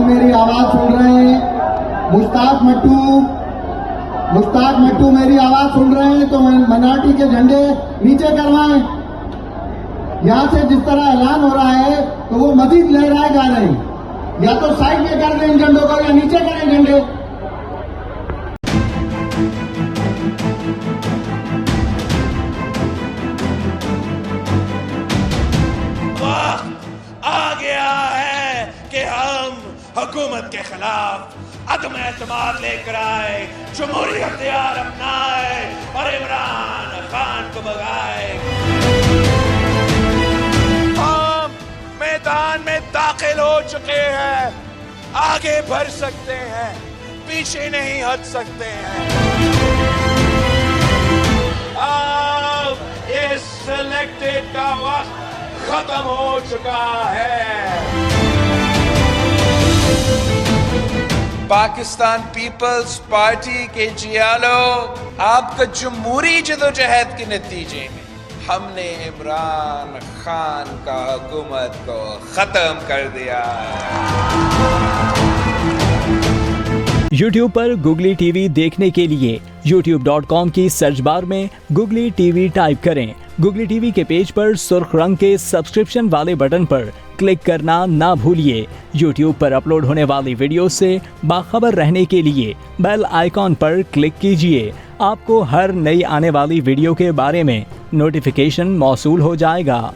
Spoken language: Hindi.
मेरी आवाज सुन रहे हैं, मुश्ताक मट्टू मेरी आवाज सुन रहे हैं तो माइनॉरिटी के झंडे नीचे करवाएं। यहां से जिस तरह ऐलान हो रहा है तो वो मजीद लहराएगा नहीं, या तो साइड में कर दें इन झंडों को या नीचे करें झंडे। आ गया है कि हम हुकूमत के खिलाफ अदम एतमाद लेकर आए, जमहूरी अख्तियार अपनाए और इमरान खान को भगाए। हम मैदान में दाखिल हो चुके हैं, आगे बढ़ सकते हैं, पीछे नहीं हट सकते हैं। अब इस सिलेक्टेड का वक्त खत्म हो चुका है। पाकिस्तान पीपल्स पार्टी के जियालो, आपका जमहूरी जदोजहद के नतीजे में हमने इमरान खान का हुकूमत को खत्म कर दिया। YouTube पर गुगली टीवी देखने के लिए youtube.com की सर्च बार में गुगली टीवी टाइप करें। गुगली टीवी के पेज पर सुर्ख रंग के सब्सक्रिप्शन वाले बटन पर क्लिक करना ना भूलिए। YouTube पर अपलोड होने वाली वीडियो से बाखबर रहने के लिए बेल आइकॉन पर क्लिक कीजिए। आपको हर नई आने वाली वीडियो के बारे में नोटिफिकेशन मौसूल हो जाएगा।